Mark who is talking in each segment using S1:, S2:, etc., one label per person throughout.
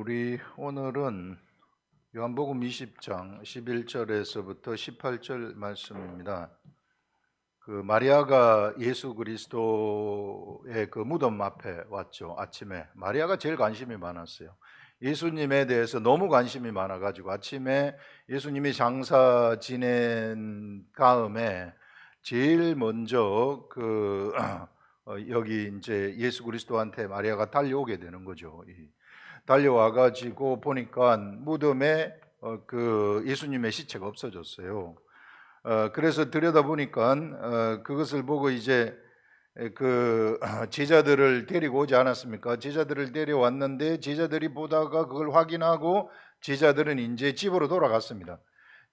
S1: 우리 오늘은 요한복음 20장 11절에서부터 18절 말씀입니다. 마리아가 예수 그리스도의 그 무덤 앞에 왔죠. 아침에 마리아가 제일 관심이 많았어요. 예수님에 대해서 너무 관심이 많아가지고 아침에 예수님이 장사 지낸 다음에 제일 먼저 여기 이제 예수 그리스도한테 마리아가 달려오게 되는 거죠. 달려와 가지고 보니까 무덤에 예수님의 시체가 없어졌어요. 그래서 들여다보니까 그것을 보고 이제 제자들을 데리고 오지 않았습니까? 제자들을 데려왔는데 제자들이 보다가 그걸 확인하고 제자들은 이제 집으로 돌아갔습니다.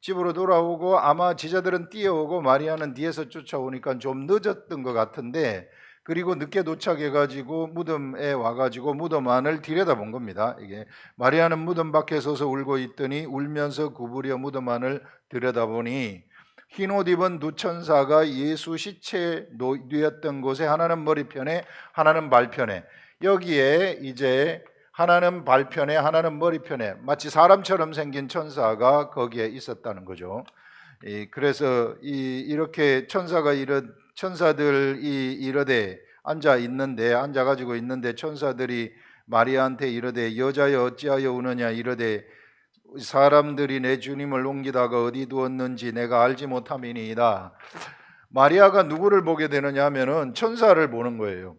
S1: 집으로 돌아오고 아마 제자들은 뛰어오고 마리아는 뒤에서 쫓아오니까 좀 늦었던 것 같은데, 그리고 늦게 도착해가지고 무덤에 와가지고 무덤 안을 들여다본 겁니다. 이게 마리아는 무덤 밖에 서서 울고 있더니 울면서 구부려 무덤 안을 들여다보니 흰 옷 입은 두 천사가 예수 시체 놓였던 곳에 하나는 머리편에 하나는 발편에, 여기에 이제 하나는 발편에 하나는 머리편에 마치 사람처럼 생긴 천사가 거기에 있었다는 거죠. 그래서 이렇게 천사들이 이르되 앉아가지고 있는데 천사들이 마리아한테 이르되 여자여 어찌하여 우느냐, 이르되 사람들이 내 주님을 옮기다가 어디 두었는지 내가 알지 못함이니이다. 마리아가 누구를 보게 되느냐 하면은 천사를 보는 거예요.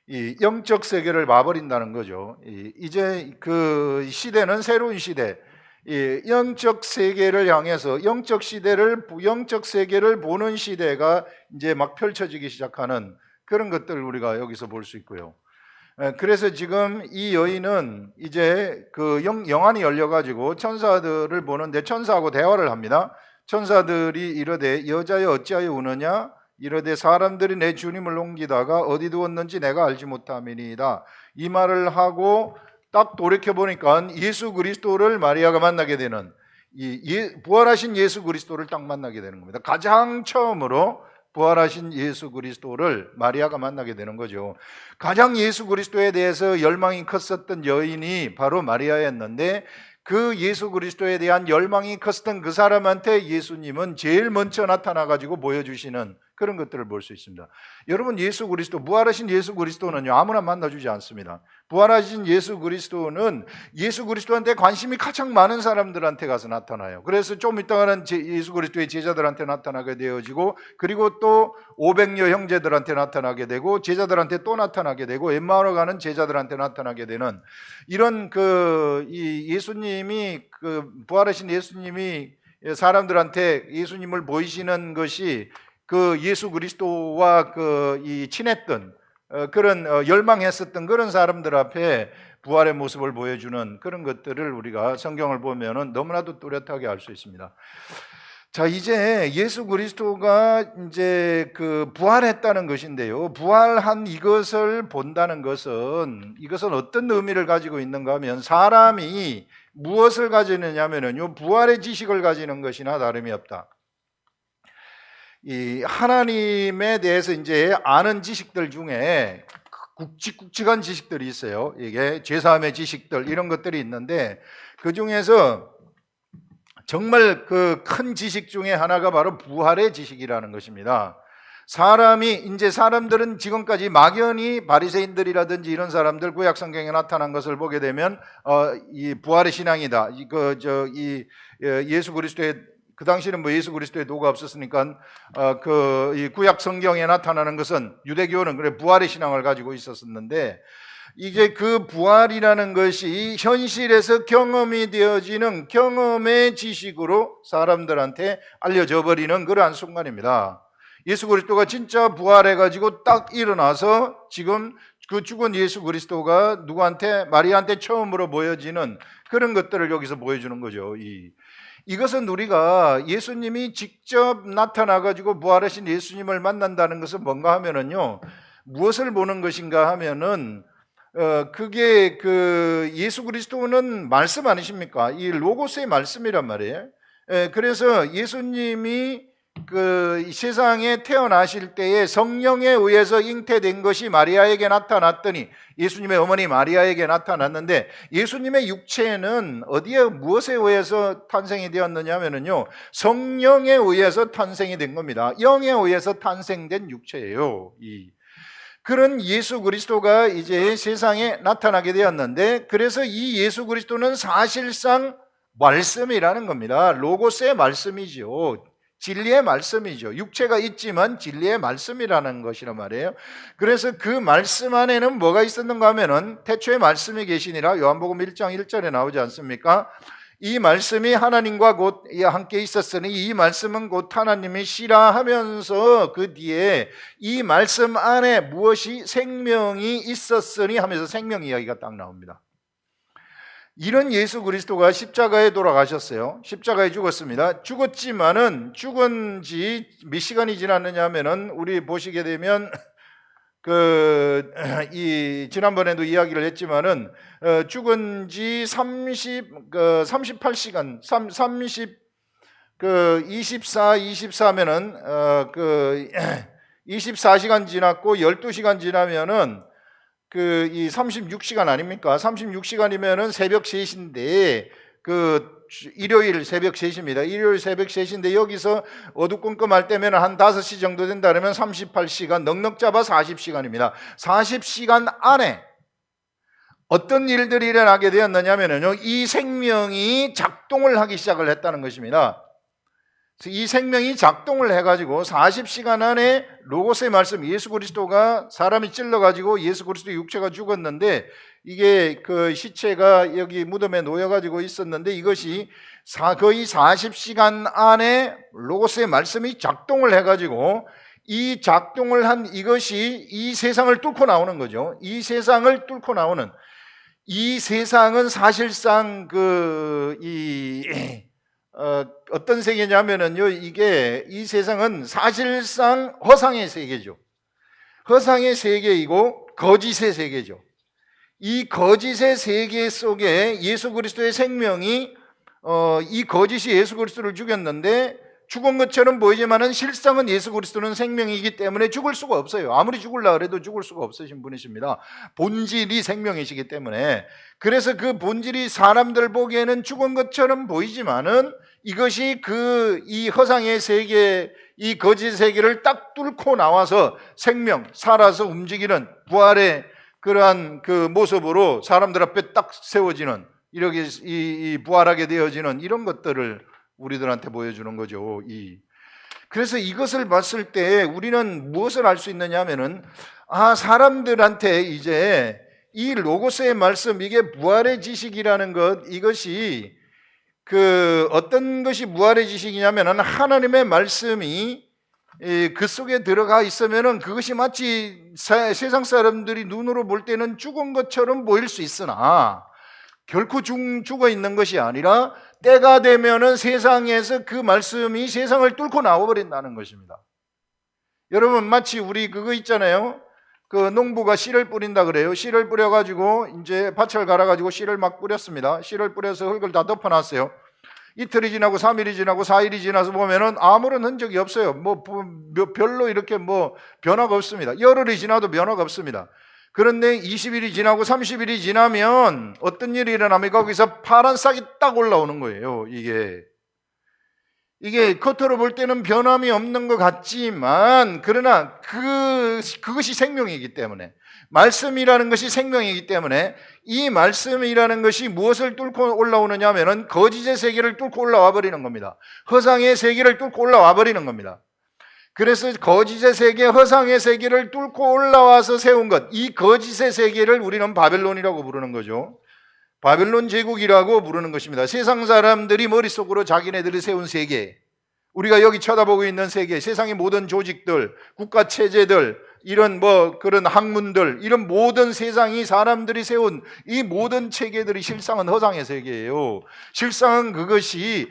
S1: 이 영적 세계를 봐버린다는 거죠. 이제 그 시대는 새로운 시대, 이 영적 세계를 향해서 영적 세계를 보는 시대가 이제 막 펼쳐지기 시작하는 그런 것들을 우리가 여기서 볼 수 있고요. 그래서 지금 이 여인은 이제 영안이 열려가지고 천사들을 보는데 천사하고 대화를 합니다. 천사들이 이르되 여자여 어찌하여 우느냐, 이르되 사람들이 내 주님을 옮기다가 어디 두었는지 내가 알지 못함이니이다. 이 말을 하고 딱 돌이켜보니까 예수 그리스도를 마리아가 만나게 되는, 부활하신 예수 그리스도를 딱 만나게 되는 겁니다. 가장 처음으로 부활하신 예수 그리스도를 마리아가 만나게 되는 거죠. 가장 예수 그리스도에 대해서 열망이 컸었던 여인이 바로 마리아였는데, 그 예수 그리스도에 대한 열망이 컸던 그 사람한테 예수님은 제일 먼저 나타나가지고 보여주시는 그런 것들을 볼 수 있습니다. 여러분, 예수 그리스도, 부활하신 예수 그리스도는요, 아무나 만나주지 않습니다. 부활하신 예수 그리스도는 예수 그리스도한테 관심이 가장 많은 사람들한테 가서 나타나요. 그래서 좀 이따가는 예수 그리스도의 제자들한테 나타나게 되어지고, 그리고 또 500여 형제들한테 나타나게 되고, 제자들한테 또 나타나게 되고, 엠마오로 가는 제자들한테 나타나게 되는 이런 예수님이 부활하신 예수님이 사람들한테 예수님을 보이시는 것이 예수 그리스도와 친했던 그런 열망했었던 그런 사람들 앞에 부활의 모습을 보여주는 그런 것들을 우리가 성경을 보면은 너무나도 뚜렷하게 알 수 있습니다. 자, 이제 예수 그리스도가 이제 부활했다는 것인데요. 부활한 이것을 본다는 이것은 어떤 의미를 가지고 있는가 하면, 사람이 무엇을 가지느냐면요, 부활의 지식을 가지는 것이나 다름이 없다. 이 하나님에 대해서 이제 아는 지식들 중에 굵직굵직한 지식들이 있어요. 이게 죄사함의 지식들, 이런 것들이 있는데, 그 중에서 정말 큰 지식 중에 하나가 바로 부활의 지식이라는 것입니다. 사람들은 지금까지 막연히 바리새인들이라든지 이런 사람들, 구약 성경에 나타난 것을 보게 되면 이 부활의 신앙이다. 예수 그리스도의, 그 당시에는 예수 그리스도의 도가 없었으니까 이 구약 성경에 나타나는 것은, 유대교는 그래 부활의 신앙을 가지고 있었는데, 이게 그 부활이라는 것이 현실에서 경험이 되어지는 경험의 지식으로 사람들한테 알려져 버리는 그러한 순간입니다. 예수 그리스도가 진짜 부활해가지고 딱 일어나서 지금 그 죽은 예수 그리스도가 마리아한테 처음으로 보여지는 그런 것들을 여기서 보여주는 거죠. 이것은 우리가 예수님이 직접 나타나가지고 부활하신 예수님을 만난다는 것은 뭔가 하면은요, 무엇을 보는 것인가 하면은, 그게 예수 그리스도는 말씀 아니십니까? 이 로고스의 말씀이란 말이에요. 그래서 예수님이 이 세상에 태어나실 때에 성령에 의해서 잉태된 것이 마리아에게 나타났더니, 예수님의 어머니 마리아에게 나타났는데, 예수님의 육체는 어디에 무엇에 의해서 탄생이 되었느냐면요, 성령에 의해서 탄생이 된 겁니다. 영에 의해서 탄생된 육체예요. 그런 예수 그리스도가 이제 세상에 나타나게 되었는데, 그래서 이 예수 그리스도는 사실상 말씀이라는 겁니다. 로고스의 말씀이죠. 진리의 말씀이죠. 육체가 있지만 진리의 말씀이라는 것이란 말이에요. 그래서 그 말씀 안에는 뭐가 있었는가 하면은, 태초에 말씀이 계시니라 요한복음 1장 1절에 나오지 않습니까? 이 말씀이 하나님과 곧 함께 있었으니 이 말씀은 곧 하나님이시라 하면서 그 뒤에 이 말씀 안에 무엇이 생명이 있었으니 하면서 생명 이야기가 딱 나옵니다. 이런 예수 그리스도가 십자가에 돌아가셨어요. 십자가에 죽었습니다. 죽었지만은 죽은 지 몇 시간이 지났느냐 하면은, 우리 보시게 되면 지난번에도 이야기를 했지만은 죽은 지 38시간 24면은 24시간 지났고 12시간 지나면은 이 36시간 아닙니까? 36시간이면은 새벽 3시인데, 일요일 새벽 3시입니다. 일요일 새벽 3시인데, 여기서 어두컴컴할 때면 한 5시 정도 된다 그러면 38시간, 넉넉 잡아 40시간입니다. 40시간 안에 어떤 일들이 일어나게 되었느냐면요, 이 생명이 작동을 하기 시작을 했다는 것입니다. 이 생명이 작동을 해가지고 40시간 안에 로고스의 말씀, 예수 그리스도가 사람이 찔러가지고 예수 그리스도의 육체가 죽었는데, 이게 그 시체가 여기 무덤에 놓여가지고 있었는데, 이것이 거의 40시간 안에 로고스의 말씀이 작동을 해가지고, 이 작동을 한 이것이 이 세상을 뚫고 나오는 거죠. 이 세상을 뚫고 나오는, 이 세상은 사실상 어떤 세계냐면은요, 이 세상은 사실상 허상의 세계죠. 허상의 세계이고 거짓의 세계죠. 이 거짓의 세계 속에 예수 그리스도의 생명이 이 거짓이 예수 그리스도를 죽였는데, 죽은 것처럼 보이지만은 실상은 예수 그리스도는 생명이기 때문에 죽을 수가 없어요. 아무리 죽으려고 해도 죽을 수가 없으신 분이십니다. 본질이 생명이시기 때문에. 그래서 그 본질이 사람들 보기에는 죽은 것처럼 보이지만은, 이것이 이 허상의 세계, 이 거짓 세계를 딱 뚫고 나와서 생명, 살아서 움직이는 부활의 그러한 그 모습으로 사람들 앞에 딱 세워지는, 이렇게 이 부활하게 되어지는 이런 것들을 우리들한테 보여주는 거죠. 그래서 이것을 봤을 때 우리는 무엇을 알 수 있느냐 하면은, 사람들한테 이제 이 로고스의 말씀, 이게 부활의 지식이라는 것, 이것이 어떤 것이 부활의 지식이냐면은, 하나님의 말씀이 그 속에 들어가 있으면은 그것이 마치 세상 사람들이 눈으로 볼 때는 죽은 것처럼 보일 수 있으나, 결코 죽어 있는 것이 아니라 때가 되면은 세상에서 그 말씀이 세상을 뚫고 나와버린다는 것입니다. 여러분, 마치 우리 그거 있잖아요. 농부가 씨를 뿌린다 그래요. 씨를 뿌려가지고 이제 밭을 갈아가지고 씨를 막 뿌렸습니다. 씨를 뿌려서 흙을 다 덮어놨어요. 이틀이 지나고 3일이 지나고 4일이 지나서 보면은 아무런 흔적이 없어요. 별로 이렇게 변화가 없습니다. 열흘이 지나도 변화가 없습니다. 그런데 20일이 지나고 30일이 지나면 어떤 일이 일어납니까? 거기서 파란 싹이 딱 올라오는 거예요. 이게 겉으로 볼 때는 변함이 없는 것 같지만, 그러나 그것이 생명이기 때문에, 말씀이라는 것이 생명이기 때문에, 이 말씀이라는 것이 무엇을 뚫고 올라오느냐 하면은 거짓의 세계를 뚫고 올라와 버리는 겁니다. 허상의 세계를 뚫고 올라와 버리는 겁니다. 그래서 거짓의 세계, 허상의 세계를 뚫고 올라와서 세운 것, 이 거짓의 세계를 우리는 바벨론이라고 부르는 거죠. 바벨론 제국이라고 부르는 것입니다. 세상 사람들이 머릿속으로 자기네들이 세운 세계, 우리가 여기 쳐다보고 있는 세계, 세상의 모든 조직들, 국가 체제들, 이런 그런 학문들, 이런 모든 세상이 사람들이 세운 이 모든 체계들이 실상은 허상의 세계예요. 실상은 그것이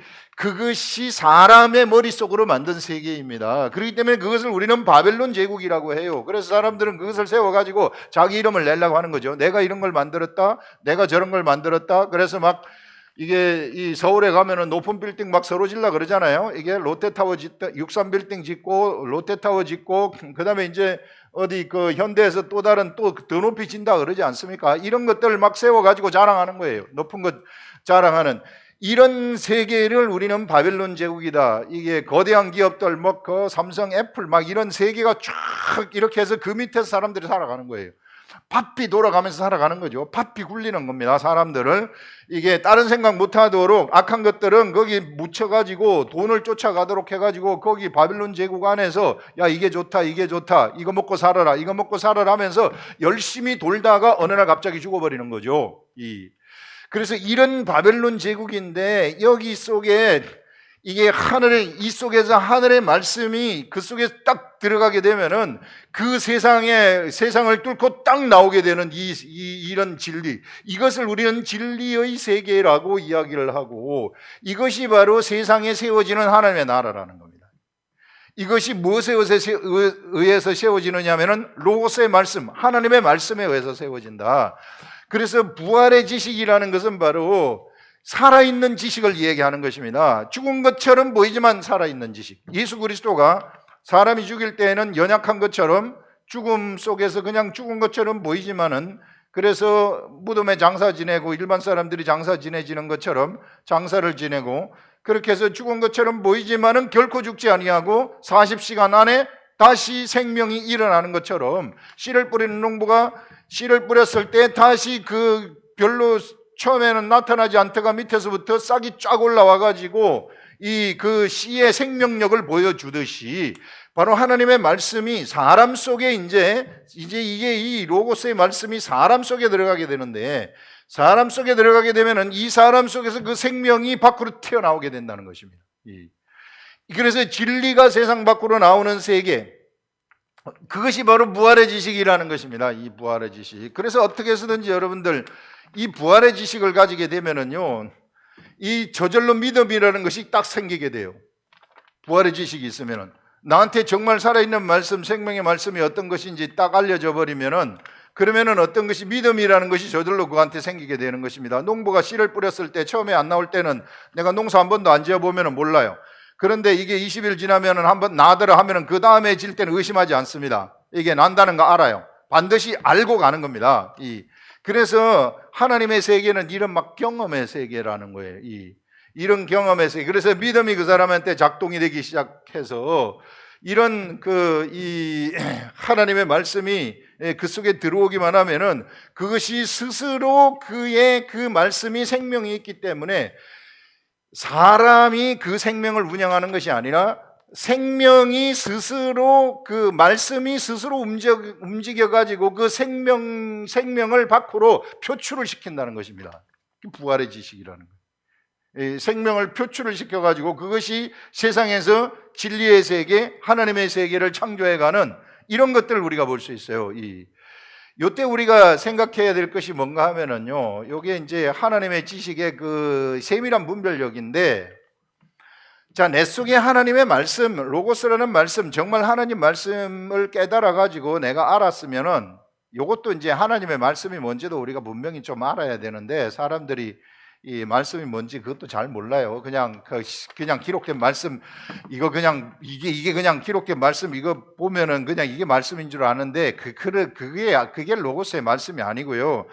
S1: 사람의 머릿속으로 만든 세계입니다. 그렇기 때문에 그것을 우리는 바벨론 제국이라고 해요. 그래서 사람들은 그것을 세워가지고 자기 이름을 내려고 하는 거죠. 내가 이런 걸 만들었다, 내가 저런 걸 만들었다. 그래서 막 이게 이 서울에 가면은 높은 빌딩 막 서로 질라 그러잖아요. 이게 롯데타워 짓다 63빌딩 짓고 롯데타워 짓고 그다음에 이제 어디 그 현대에서 또 다른 또 더 높이 진다 그러지 않습니까? 이런 것들을 막 세워 가지고 자랑하는 거예요. 높은 것 자랑하는 이런 세계를 우리는 바벨론 제국이다. 이게 거대한 기업들 뭐 그 삼성, 애플 막 이런 세계가 쫙 이렇게 해서 그 밑에서 사람들이 살아가는 거예요. 바삐 돌아가면서 살아가는 거죠. 바삐 굴리는 겁니다. 사람들을 이게 다른 생각 못하도록 악한 것들은 거기 묻혀가지고 돈을 쫓아가도록 해가지고 거기 바빌론 제국 안에서 야 이게 좋다 이게 좋다 이거 먹고 살아라 이거 먹고 살아라 하면서 열심히 돌다가 어느 날 갑자기 죽어버리는 거죠. 그래서 이런 바벨론 제국인데 여기 속에 이게 이 속에서 하늘의 말씀이 그 속에 딱 들어가게 되면은 그 세상을 뚫고 딱 나오게 되는 이런 진리. 이것을 우리는 진리의 세계라고 이야기를 하고 이것이 바로 세상에 세워지는 하나님의 나라라는 겁니다. 이것이 무엇에 의해서 세워지느냐 하면은 로고스의 말씀, 하나님의 말씀에 의해서 세워진다. 그래서 부활의 지식이라는 것은 바로 살아있는 지식을 얘기하는 것입니다. 죽은 것처럼 보이지만 살아있는 지식. 예수 그리스도가 사람이 죽일 때에는 연약한 것처럼 죽음 속에서 그냥 죽은 것처럼 보이지만은 그래서 무덤에 장사 지내고 일반 사람들이 장사 지내지는 것처럼 장사를 지내고 그렇게 해서 죽은 것처럼 보이지만은 결코 죽지 아니하고 40시간 안에 다시 생명이 일어나는 것처럼 씨를 뿌리는 농부가 씨를 뿌렸을 때 다시 그 별로 처음에는 나타나지 않다가 밑에서부터 싹이 쫙 올라와 가지고 그 씨의 생명력을 보여주듯이 바로 하나님의 말씀이 사람 속에 이제 이게 이 로고스의 말씀이 사람 속에 들어가게 되는데 사람 속에 들어가게 되면은 이 사람 속에서 그 생명이 밖으로 튀어나오게 된다는 것입니다. 그래서 진리가 세상 밖으로 나오는 세계, 그것이 바로 부활의 지식이라는 것입니다. 이 부활의 지식. 그래서 어떻게 해서든지 여러분들 이 부활의 지식을 가지게 되면은요, 이 저절로 믿음이라는 것이 딱 생기게 돼요. 부활의 지식이 있으면은 나한테 정말 살아있는 말씀, 생명의 말씀이 어떤 것인지 딱 알려져 버리면은 그러면은 어떤 것이 믿음이라는 것이 저절로 그한테 생기게 되는 것입니다. 농부가 씨를 뿌렸을 때 처음에 안 나올 때는 내가 농사 한 번도 안 지어 보면은 몰라요. 그런데 이게 20일 지나면은 한번 나더라 하면은 그 다음에 질 때는 의심하지 않습니다. 이게 난다는 거 알아요. 반드시 알고 가는 겁니다. 그래서 하나님의 세계는 이런 막 경험의 세계라는 거예요. 이런 경험의 세계. 그래서 믿음이 그 사람한테 작동이 되기 시작해서 이런 하나님의 말씀이 그 속에 들어오기만 하면은 그것이 스스로 그의 그 말씀이 생명이 있기 때문에 사람이 그 생명을 운영하는 것이 아니라 생명이 스스로 그 말씀이 스스로 움직여 가지고 그 생명을 밖으로 표출을 시킨다는 것입니다. 부활의 지식이라는 거예요. 생명을 표출을 시켜 가지고 그것이 세상에서 진리의 세계, 하나님의 세계를 창조해가는 이런 것들을 우리가 볼 수 있어요. 요때 우리가 생각해야 될 것이 뭔가 하면은요, 요게 이제 하나님의 지식의 그 세밀한 분별력인데, 자, 내 속에 하나님의 말씀, 로고스라는 말씀, 정말 하나님 말씀을 깨달아 가지고 내가 알았으면은 요것도 이제 하나님의 말씀이 뭔지도 우리가 분명히 좀 알아야 되는데 사람들이 이 말씀이 뭔지 그것도 잘 몰라요. 그냥 기록된 말씀, 이거 그냥 이게 그냥 기록된 말씀, 이거 보면은 그냥 이게 말씀인 줄 아는데 그게 로고스의 말씀이 아니고요.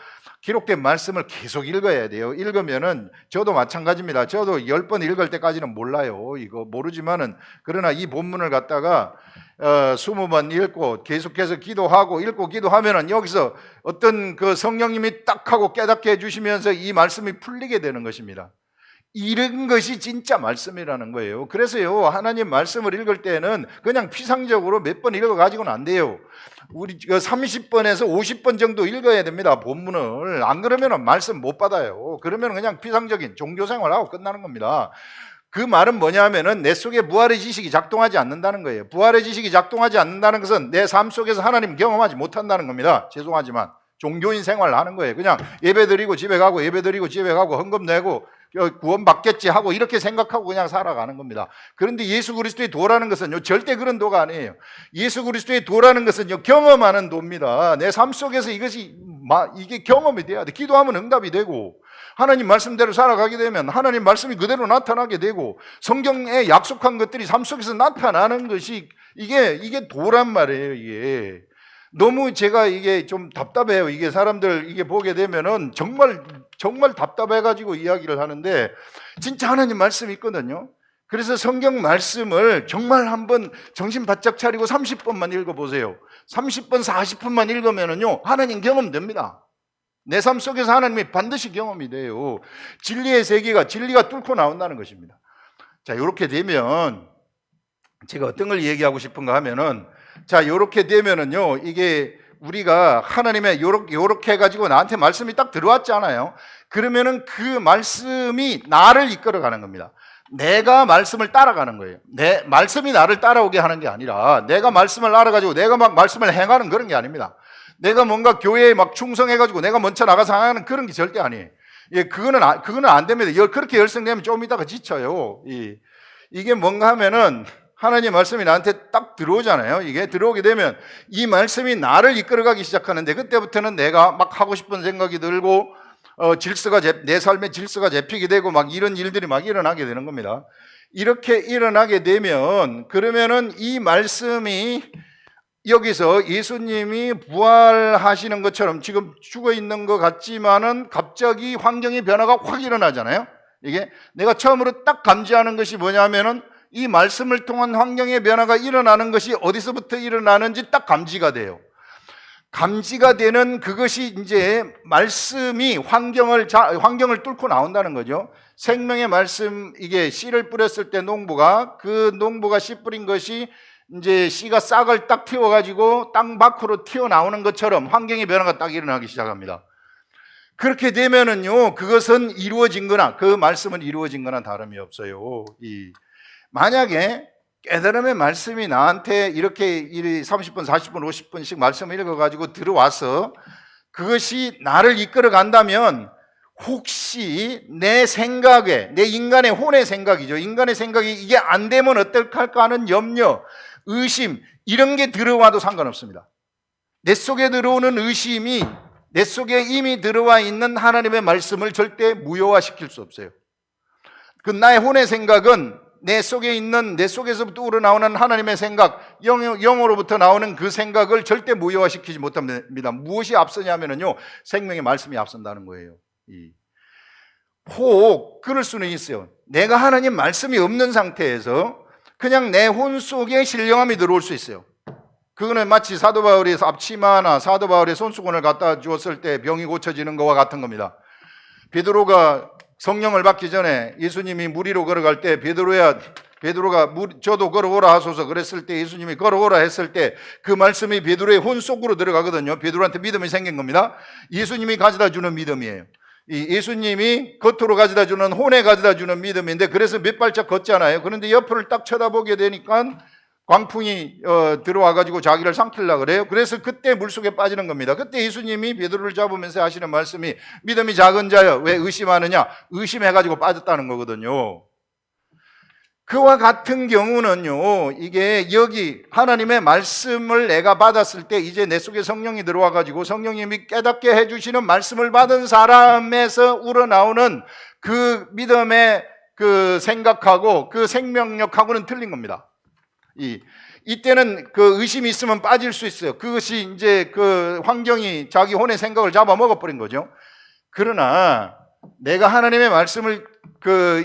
S1: 기록된 말씀을 계속 읽어야 돼요. 읽으면은 저도 마찬가지입니다. 저도 10번 읽을 때까지는 몰라요. 이거 모르지만은 그러나 이 본문을 갖다가 20번 읽고 계속해서 기도하고 읽고 기도하면은 여기서 어떤 그 성령님이 딱 하고 깨닫게 해주시면서 이 말씀이 풀리게 되는 것입니다. 이런 것이 진짜 말씀이라는 거예요. 그래서요, 하나님 말씀을 읽을 때는 그냥 피상적으로 몇 번 읽어가지고는 안 돼요. 우리 30번에서 50번 정도 읽어야 됩니다, 본문을. 안 그러면 말씀 못 받아요. 그러면 그냥 피상적인 종교생활하고 끝나는 겁니다. 그 말은 뭐냐 하면은 내 속에 부활의 지식이 작동하지 않는다는 거예요. 부활의 지식이 작동하지 않는다는 것은 내 삶 속에서 하나님 경험하지 못한다는 겁니다. 죄송하지만 종교인 생활을 하는 거예요. 그냥 예배드리고 집에 가고 예배드리고 집에 가고 헌금 내고 구원 받겠지 하고 이렇게 생각하고 그냥 살아가는 겁니다. 그런데 예수 그리스도의 도라는 것은요, 절대 그런 도가 아니에요. 예수 그리스도의 도라는 것은요, 경험하는 도입니다. 내 삶 속에서 이게 경험이 돼야 돼. 기도하면 응답이 되고 하나님 말씀대로 살아가게 되면 하나님 말씀이 그대로 나타나게 되고 성경에 약속한 것들이 삶 속에서 나타나는 것이 이게 도란 말이에요. 이게 너무 제가 이게 좀 답답해요. 이게 사람들 이게 보게 되면은 정말 답답해가지고 이야기를 하는데 진짜 하나님 말씀이 있거든요. 그래서 성경 말씀을 정말 한번 정신 바짝 차리고 30번만 읽어보세요. 30번, 40분만 읽으면은요, 하나님 경험됩니다. 내 삶 속에서 하나님이 반드시 경험이 돼요. 진리의 세계가, 진리가 뚫고 나온다는 것입니다. 자, 이렇게 되면, 제가 어떤 걸 얘기하고 싶은가 하면은, 자, 이렇게 되면은요, 이게 우리가 하나님의 요렇게 해가지고 나한테 말씀이 딱 들어왔잖아요. 그러면은 그 말씀이 나를 이끌어가는 겁니다. 내가 말씀을 따라가는 거예요. 내 말씀이 나를 따라오게 하는 게 아니라 내가 말씀을 알아가지고 내가 막 말씀을 행하는 그런 게 아닙니다. 내가 뭔가 교회에 막 충성해가지고 내가 먼저 나가서 하는 그런 게 절대 아니에요. 예, 그거는 안 됩니다. 그렇게 열성되면 좀 이따가 지쳐요. 이게 뭔가 하면은 하나님 말씀이 나한테 딱 들어오잖아요. 이게 들어오게 되면 이 말씀이 나를 이끌어가기 시작하는데 그때부터는 내가 막 하고 싶은 생각이 들고 내 삶의 질서가 잡히게 되고 막 이런 일들이 막 일어나게 되는 겁니다. 이렇게 일어나게 되면 그러면은 이 말씀이 여기서 예수님이 부활하시는 것처럼 지금 죽어 있는 것 같지만은 갑자기 환경의 변화가 확 일어나잖아요. 이게 내가 처음으로 딱 감지하는 것이 뭐냐면은 이 말씀을 통한 환경의 변화가 일어나는 것이 어디서부터 일어나는지 딱 감지가 돼요. 감지가 되는 그것이 이제 말씀이 환경을 뚫고 나온다는 거죠. 생명의 말씀, 이게 씨를 뿌렸을 때 그 농부가 씨 뿌린 것이 이제 씨가 싹을 딱 틔워가지고 땅 밖으로 튀어나오는 것처럼 환경의 변화가 딱 일어나기 시작합니다. 그렇게 되면은요, 그것은 이루어진 거나 그 말씀은 이루어진 거나 다름이 없어요. 만약에 깨달음의 말씀이 나한테 이렇게 30분, 40분, 50분씩 말씀을 읽어가지고 들어와서 그것이 나를 이끌어 간다면 혹시 내 생각에, 내 인간의 혼의 생각이죠. 인간의 생각이 이게 안 되면 어떡할까 하는 염려, 의심, 이런 게 들어와도 상관없습니다. 내 속에 들어오는 의심이 내 속에 이미 들어와 있는 하나님의 말씀을 절대 무효화시킬 수 없어요. 그 나의 혼의 생각은 내 속에서부터 우러나오는 하나님의 생각, 영으로부터 나오는 그 생각을 절대 무효화시키지 못합니다. 무엇이 앞서냐면요, 생명의 말씀이 앞선다는 거예요. 혹 그럴 수는 있어요. 내가 하나님 말씀이 없는 상태에서 그냥 내 혼 속에 신령함이 들어올 수 있어요. 그거는 마치 사도 바울이 앞치마나 사도 바울의 손수건을 갖다 주었을 때 병이 고쳐지는 것과 같은 겁니다. 베드로가 성령을 받기 전에 예수님이 물 위로 걸어갈 때 베드로가 저도 걸어오라 하소서 그랬을 때 예수님이 걸어오라 했을 때 그 말씀이 베드로의 혼 속으로 들어가거든요. 베드로한테 믿음이 생긴 겁니다. 예수님이 가져다 주는 믿음이에요. 예수님이 겉으로 가져다 주는, 혼에 가져다 주는 믿음인데 그래서 몇 발짝 걷잖아요. 그런데 옆을 딱 쳐다보게 되니까 광풍이 들어와가지고 자기를 삼키려고 그래요. 그래서 그때 물속에 빠지는 겁니다. 그때 예수님이 베드로를 잡으면서 하시는 말씀이 믿음이 작은 자여 왜 의심하느냐, 의심해가지고 빠졌다는 거거든요. 그와 같은 경우는요, 이게 여기 하나님의 말씀을 내가 받았을 때 이제 내 속에 성령이 들어와가지고 성령님이 깨닫게 해주시는 말씀을 받은 사람에서 우러나오는 그 믿음의 그 생각하고 그 생명력하고는 틀린 겁니다. 이때는 그 의심이 있으면 빠질 수 있어요. 그것이 이제 그 환경이 자기 혼의 생각을 잡아먹어버린 거죠. 그러나 내가 하나님의 말씀을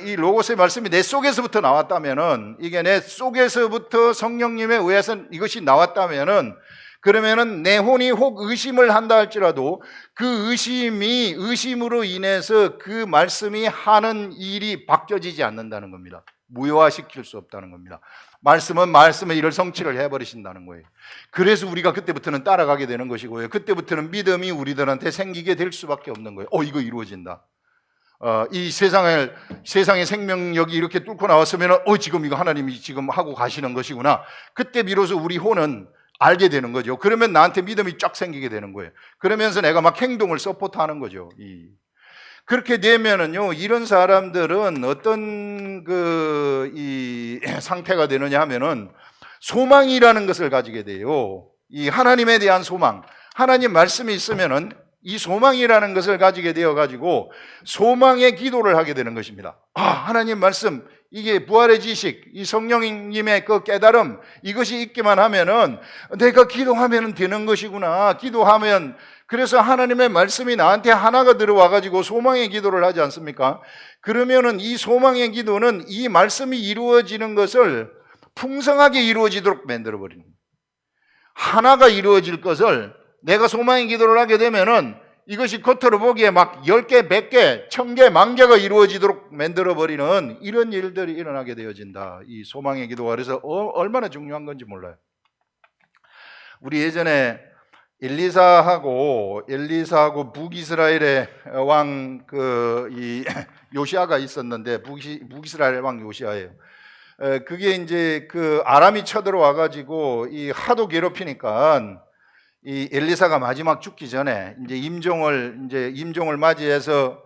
S1: 이 로고스의 말씀이 내 속에서부터 나왔다면은, 이게 내 속에서부터 성령님에 의해서 이것이 나왔다면은, 그러면은 내 혼이 혹 의심을 한다 할지라도 그 의심으로 인해서 그 말씀이 하는 일이 바뀌어지지 않는다는 겁니다. 무효화시킬 수 없다는 겁니다. 말씀은 말씀의 일을 성취를 해버리신다는 거예요. 그래서 우리가 그때부터는 따라가게 되는 것이고요. 그때부터는 믿음이 우리들한테 생기게 될 수밖에 없는 거예요. 이거 이루어진다. 이 세상의 생명력이 이렇게 뚫고 나왔으면 지금 이거 하나님이 지금 하고 가시는 것이구나. 그때 비로소 우리 혼은 알게 되는 거죠. 그러면 나한테 믿음이 쫙 생기게 되는 거예요. 그러면서 내가 막 행동을 서포트하는 거죠. 그렇게 되면은요, 이런 사람들은 어떤 이 상태가 되느냐 하면은 소망이라는 것을 가지게 돼요. 이 하나님에 대한 소망. 하나님 말씀이 있으면은 이 소망이라는 것을 가지게 되어 가지고 소망의 기도를 하게 되는 것입니다. 하나님 말씀, 이게 부활의 지식, 이 성령님의 그 깨달음, 이것이 있기만 하면은 내가 기도하면 되는 것이구나. 기도하면, 그래서 하나님의 말씀이 나한테 하나가 들어와 가지고 소망의 기도를 하지 않습니까? 그러면은 이 소망의 기도는 이 말씀이 이루어지는 것을 풍성하게 이루어지도록 만들어 버리는 거예요. 하나가 이루어질 것을 내가 소망의 기도를 하게 되면은 이것이 겉으로 보기에 막 10개, 100개, 1000개, 10,000개가 이루어지도록 만들어버리는 이런 일들이 일어나게 되어진다. 이 소망의 기도가 그래서 얼마나 중요한 건지 몰라요. 우리 예전에 엘리사하고 북이스라엘의 왕 이 요시아가 있었는데, 북이스라엘 왕 요시아예요. 그게 이제 그 아람이 쳐들어와 가지고 이 하도 괴롭히니까 이 엘리사가 마지막 죽기 전에 이제 임종을 맞이해서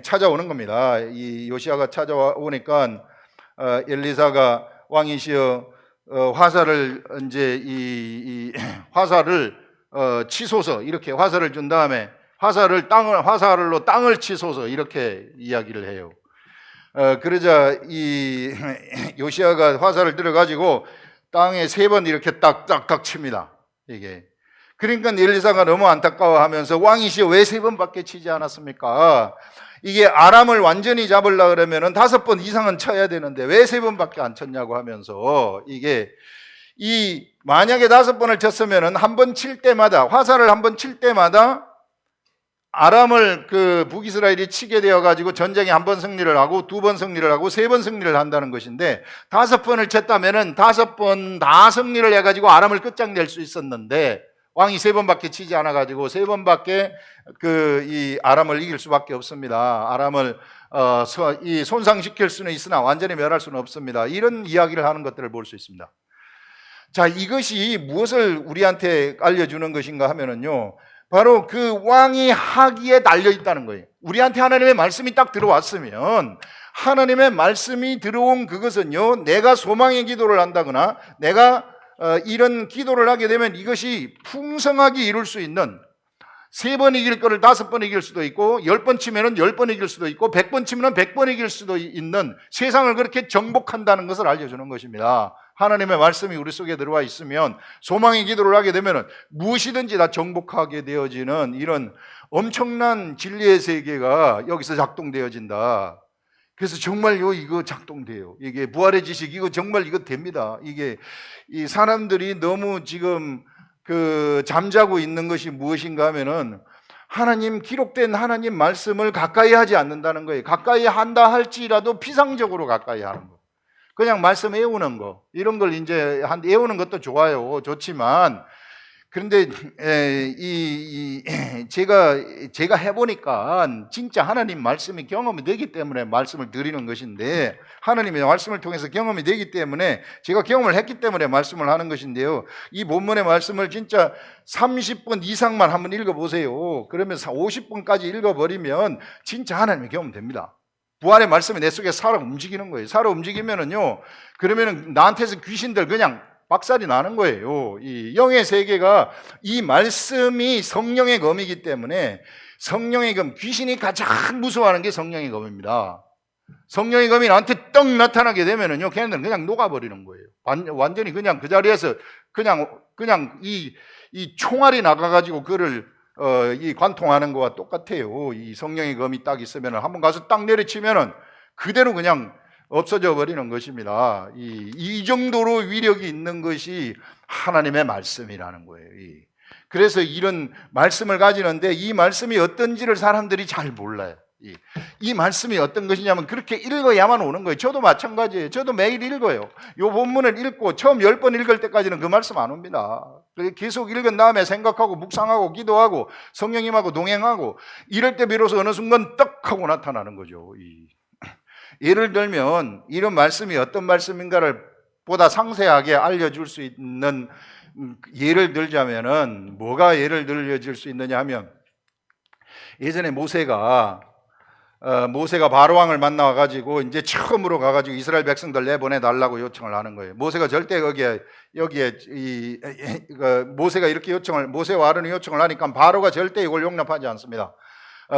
S1: 찾아오는 겁니다. 이 요시아가 찾아오니까 엘리사가 왕이시여 화살을 이제 이 화살을 치소서, 이렇게 화살을 준 다음에 화살로 땅을 치소서, 이렇게 이야기를 해요. 그러자 이 요시아가 화살을 들어가지고 땅에 3번 이렇게 딱딱딱 칩니다. 이게. 그러니까 엘리사가 너무 안타까워하면서 왕이시여 왜 3번밖에 치지 않았습니까? 이게 아람을 완전히 잡으려고 그러면은 5번 이상은 쳐야 되는데 왜 3번밖에 안 쳤냐고 하면서, 이게 만약에 5번을 쳤으면은 한 번 칠 때마다, 화살을 한 번 칠 때마다 아람을 북이스라엘이 치게 되어 가지고 전쟁에 1번 승리를 하고 2번 승리를 하고 3번 승리를 한다는 것인데, 5번을 쳤다면은 5번 다 승리를 해 가지고 아람을 끝장낼 수 있었는데, 왕이 3번밖에 치지 않아 가지고 3번밖에 이 아람을 이길 수밖에 없습니다. 아람을 손상시킬 수는 있으나 완전히 멸할 수는 없습니다. 이런 이야기를 하는 것들을 볼 수 있습니다. 자, 이것이 무엇을 우리한테 알려주는 것인가 하면은요, 바로 그 왕이 하기에 달려 있다는 거예요. 우리한테 하나님의 말씀이 딱 들어왔으면, 하나님의 말씀이 들어온 그것은요, 내가 소망의 기도를 한다거나 내가 이런 기도를 하게 되면 이것이 풍성하게 이룰 수 있는, 3번 이길 거를 5번 이길 수도 있고, 10번 치면은 10번 이길 수도 있고, 100번 치면은 100번 이길 수도 있는, 세상을 그렇게 정복한다는 것을 알려주는 것입니다. 하나님의 말씀이 우리 속에 들어와 있으면, 소망의 기도를 하게 되면 무엇이든지 다 정복하게 되어지는 이런 엄청난 진리의 세계가 여기서 작동되어진다. 그래서 정말요, 이거 작동돼요. 이게 부활의 지식, 이거 정말 이거 됩니다. 이게 이 사람들이 너무 지금 잠자고 있는 것이 무엇인가 하면은, 기록된 하나님 말씀을 가까이 하지 않는다는 거예요. 가까이 한다 할지라도 피상적으로 가까이 하는 거. 그냥 말씀 외우는 거, 이런 걸 이제 외우는 것도 좋아요. 좋지만, 그런데 제가 해보니까 진짜 하나님 말씀이 경험이 되기 때문에 말씀을 드리는 것인데, 하나님의 말씀을 통해서 경험이 되기 때문에, 제가 경험을 했기 때문에 말씀을 하는 것인데요, 이 본문의 말씀을 진짜 30번 이상만 한번 읽어보세요. 그러면 50번까지 읽어버리면 진짜 하나님의 경험 됩니다. 부활의 말씀이 내 속에 살아 움직이는 거예요. 살아 움직이면은요, 그러면은 나한테서 귀신들 그냥 박살이 나는 거예요. 이 영의 세계가, 이 말씀이 성령의 검이기 때문에, 성령의 검, 귀신이 가장 무서워하는 게 성령의 검입니다. 성령의 검이 나한테 떡 나타나게 되면은요, 걔네들은 그냥 녹아버리는 거예요. 완전히 그냥 그 자리에서 그냥 이 총알이 나가가지고 그를 이 관통하는 거와 똑같아요. 이 성령의 검이 딱 있으면 한번 가서 딱 내리치면은 그대로 그냥 없어져 버리는 것입니다. 이 정도로 위력이 있는 것이 하나님의 말씀이라는 거예요. 그래서 이런 말씀을 가지는데, 이 말씀이 어떤지를 사람들이 잘 몰라요. 이 말씀이 어떤 것이냐면 그렇게 읽어야만 오는 거예요. 저도 마찬가지예요. 저도 매일 읽어요. 이 본문을 읽고 처음 10번 읽을 때까지는 그 말씀 안 옵니다. 계속 읽은 다음에 생각하고 묵상하고 기도하고 성령님하고 동행하고, 이럴 때 비로소 어느 순간 떡 하고 나타나는 거죠. 예를 들면 이런 말씀이 어떤 말씀인가를 보다 상세하게 알려줄 수 있는 예를 들자면은, 뭐가 예를 들려질 수 있느냐 하면, 예전에 모세가 모세가 바로왕을 만나 가지고 이제 처음으로 가가지고 이스라엘 백성들 내보내 달라고 요청을 하는 거예요. 모세가 절대 여기에 모세가 이렇게 모세와 아론이 요청을 하니까 바로가 절대 이걸 용납하지 않습니다.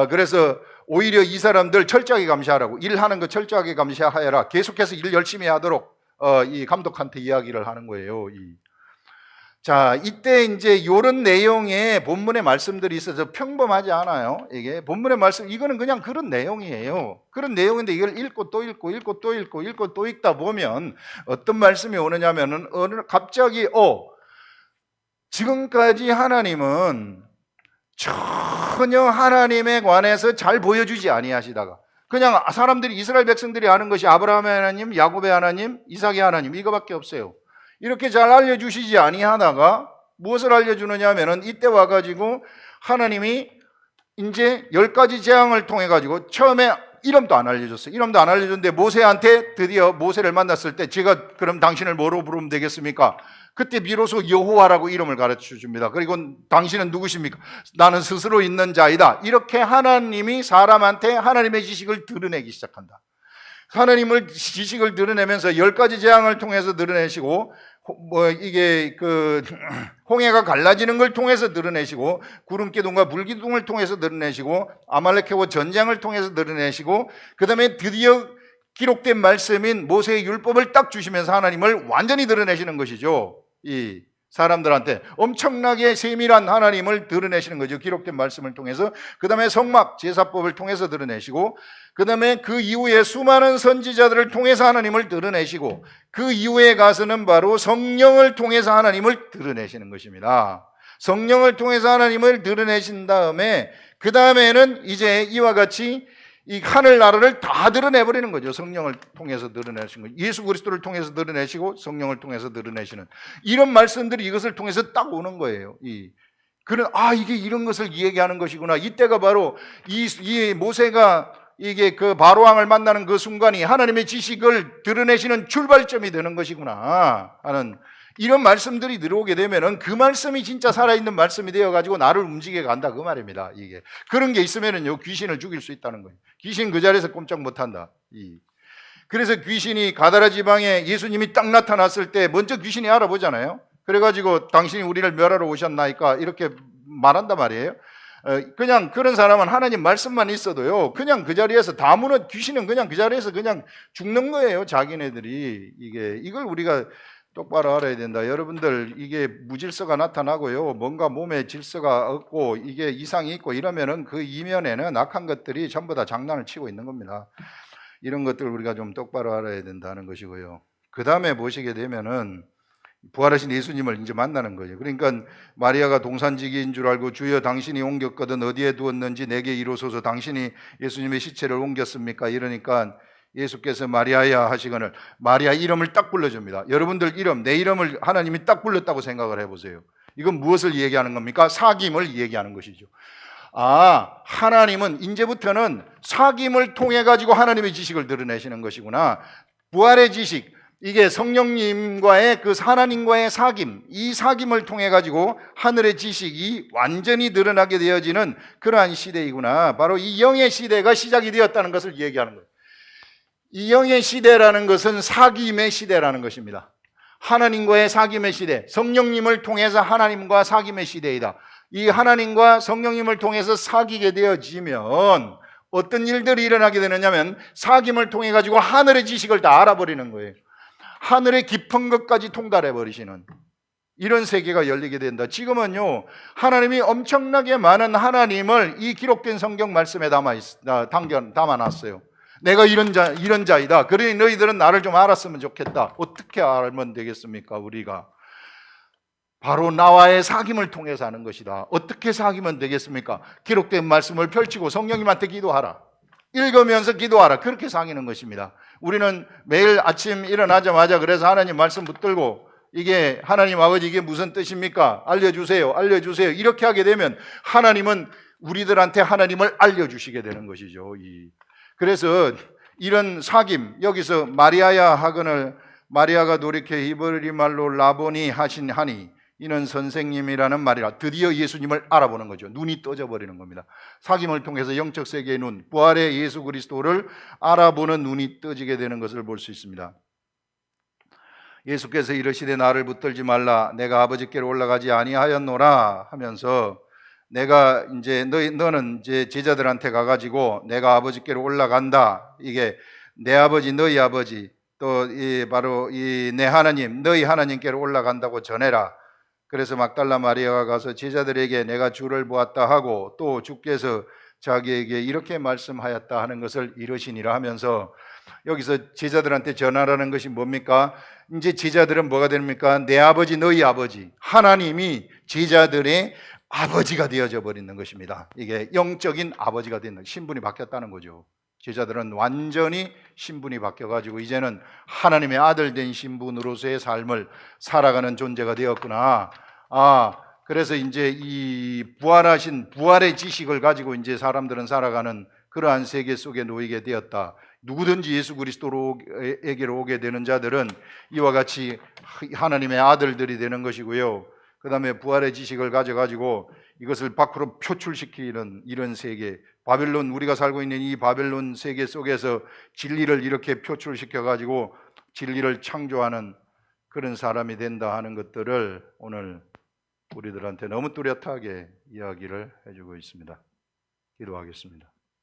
S1: 그래서 오히려 이 사람들 철저하게 감시하라고, 일하는 거 철저하게 감시하여라, 계속해서 일 열심히 하도록 이 감독한테 이야기를 하는 거예요. 자, 이때 이제 이런 내용의 본문의 말씀들이 있어서 평범하지 않아요. 이게 본문의 말씀, 이거는 그냥 그런 내용이에요. 그런 내용인데 이걸 읽고 또 읽고 읽고 또 읽고 읽고 또 읽다 보면 어떤 말씀이 오느냐면은 갑자기 지금까지 하나님은 전혀 하나님에 관해서 잘 보여주지 아니하시다가 그냥 사람들이, 이스라엘 백성들이 아는 것이 아브라함의 하나님, 야곱의 하나님, 이삭의 하나님, 이거밖에 없어요. 이렇게 잘 알려주시지 아니하다가 무엇을 알려주느냐 하면은 이때 와가지고 하나님이 이제 10가지 재앙을 통해 가지고 처음에 이름도 안 알려줬어요. 이름도 안 알려줬는데 모세한테 드디어 모세를 만났을 때 제가 그럼 당신을 뭐로 부르면 되겠습니까? 그때 비로소 여호와라고 이름을 가르쳐 줍니다. 그리고 당신은 누구십니까? 나는 스스로 있는 자이다. 이렇게 하나님이 사람한테 하나님의 지식을 드러내기 시작한다. 하나님을 지식을 드러내면서 10가지 재앙을 통해서 드러내시고, 홍해가 갈라지는 걸 통해서 드러내시고, 구름기둥과 불기둥을 통해서 드러내시고, 아말렉과 전쟁을 통해서 드러내시고, 그 다음에 드디어 기록된 말씀인 모세의 율법을 딱 주시면서 하나님을 완전히 드러내시는 것이죠. 이 사람들한테 엄청나게 세밀한 하나님을 드러내시는 거죠. 기록된 말씀을 통해서. 그 다음에 성막 제사법을 통해서 드러내시고, 그 다음에 그 이후에 수많은 선지자들을 통해서 하나님을 드러내시고, 그 이후에 가서는 바로 성령을 통해서 하나님을 드러내시는 것입니다. 성령을 통해서 하나님을 드러내신 다음에 그 다음에는 이제 이와 같이 이 하늘나라를 다 드러내버리는 거죠. 성령을 통해서 드러내신 거죠. 예수 그리스도를 통해서 드러내시고 성령을 통해서 드러내시는 이런 말씀들이 이것을 통해서 딱 오는 거예요. 이게 이런 것을 얘기하는 것이구나. 이때가 바로 이 모세가 이게 그 바로왕을 만나는 그 순간이 하나님의 지식을 드러내시는 출발점이 되는 것이구나 하는 이런 말씀들이 들어오게 되면은 그 말씀이 진짜 살아있는 말씀이 되어가지고 나를 움직여 간다 그 말입니다. 이게 그런 게 있으면은요 귀신을 죽일 수 있다는 거예요. 귀신 그 자리에서 꼼짝 못한다. 그래서 귀신이 가다라 지방에 예수님이 딱 나타났을 때 먼저 귀신이 알아보잖아요. 그래가지고 당신이 우리를 멸하러 오셨나이까 이렇게 말한단 말이에요. 그냥 그런 사람은 하나님 말씀만 있어도요 그냥 그 자리에서 귀신은 그냥 그 자리에서 그냥 죽는 거예요. 자기네들이. 이걸 우리가 똑바로 알아야 된다. 여러분들 이게 무질서가 나타나고요. 뭔가 몸에 질서가 없고 이게 이상이 있고 이러면은 그 이면에는 악한 것들이 전부 다 장난을 치고 있는 겁니다. 이런 것들 우리가 좀 똑바로 알아야 된다는 것이고요. 그 다음에 보시게 되면은 부활하신 예수님을 이제 만나는 거예요. 그러니까 마리아가 동산지기인 줄 알고 주여 당신이 옮겼거든 어디에 두었는지 내게 이루소서. 당신이 예수님의 시체를 옮겼습니까? 이러니까 예수께서 마리아야 하시거늘 마리아 이름을 딱 불러줍니다. 여러분들 내 이름을 하나님이 딱 불렀다고 생각을 해보세요. 이건 무엇을 얘기하는 겁니까? 사귐을 얘기하는 것이죠. 하나님은 이제부터는 사귐을 통해 가지고 하나님의 지식을 드러내시는 것이구나. 부활의 지식, 이게 성령님과의 그 하나님과의 사귐, 이 사귐을 통해 가지고 하늘의 지식이 완전히 드러나게 되어지는 그러한 시대이구나. 바로 이 영의 시대가 시작이 되었다는 것을 얘기하는 거예요. 이 영의 시대라는 것은 사귐의 시대라는 것입니다. 하나님과의 사귐의 시대, 성령님을 통해서 하나님과 사귐의 시대이다. 이 하나님과 성령님을 통해서 사귀게 되어지면 어떤 일들이 일어나게 되느냐면 사귐을 통해 가지고 하늘의 지식을 다 알아버리는 거예요. 하늘의 깊은 것까지 통달해 버리시는 이런 세계가 열리게 된다. 지금은요 하나님이 엄청나게 많은 하나님을 이 기록된 성경 말씀에 담아놨어요. 내가 이런 자이다. 그러니 너희들은 나를 좀 알았으면 좋겠다. 어떻게 알면 되겠습니까? 우리가 바로 나와의 사귐을 통해서 하는 것이다. 어떻게 사귀면 되겠습니까? 기록된 말씀을 펼치고 성령님한테 기도하라. 읽으면서 기도하라. 그렇게 사귀는 것입니다. 우리는 매일 아침 일어나자마자 그래서 하나님 말씀 붙들고 이게 하나님 아버지 이게 무슨 뜻입니까? 알려주세요. 이렇게 하게 되면 하나님은 우리들한테 하나님을 알려주시게 되는 것이죠. 그래서 이런 사귐, 여기서 마리아야 하거늘 마리아가 돌이켜 히브리 말로 라보니 하니 이는 선생님이라는 말이라. 드디어 예수님을 알아보는 거죠. 눈이 떠져 버리는 겁니다. 사귐을 통해서 영적 세계의 눈, 부활의 예수 그리스도를 알아보는 눈이 떠지게 되는 것을 볼 수 있습니다. 예수께서 이르시되 나를 붙들지 말라. 내가 아버지께로 올라가지 아니하였노라 하면서 내가 이제 너는 이제 제자들한테 가가지고 내가 아버지께로 올라간다. 이게 내 아버지, 너희 아버지, 또 바로 이 내 하나님, 너희 하나님께로 올라간다고 전해라. 그래서 막달라 마리아가 가서 제자들에게 내가 주를 보았다 하고 또 주께서 자기에게 이렇게 말씀하였다 하는 것을 이르시니라 하면서 여기서 제자들한테 전하라는 것이 뭡니까? 이제 제자들은 뭐가 됩니까? 내 아버지, 너희 아버지. 하나님이 제자들의 아버지가 되어져 버리는 것입니다. 이게 영적인 아버지가 되는, 신분이 바뀌었다는 거죠. 제자들은 완전히 신분이 바뀌어가지고 이제는 하나님의 아들 된 신분으로서의 삶을 살아가는 존재가 되었구나. 그래서 이제 이 부활하신 부활의 지식을 가지고 이제 사람들은 살아가는 그러한 세계 속에 놓이게 되었다. 누구든지 예수 그리스도에게로 오게 되는 자들은 이와 같이 하나님의 아들들이 되는 것이고요. 그 다음에 부활의 지식을 가져가지고 이것을 밖으로 표출시키는 이런 세계, 바벨론, 우리가 살고 있는 이 바벨론 세계 속에서 진리를 이렇게 표출시켜가지고 진리를 창조하는 그런 사람이 된다 하는 것들을 오늘 우리들한테 너무 뚜렷하게 이야기를 해주고 있습니다. 기도하겠습니다.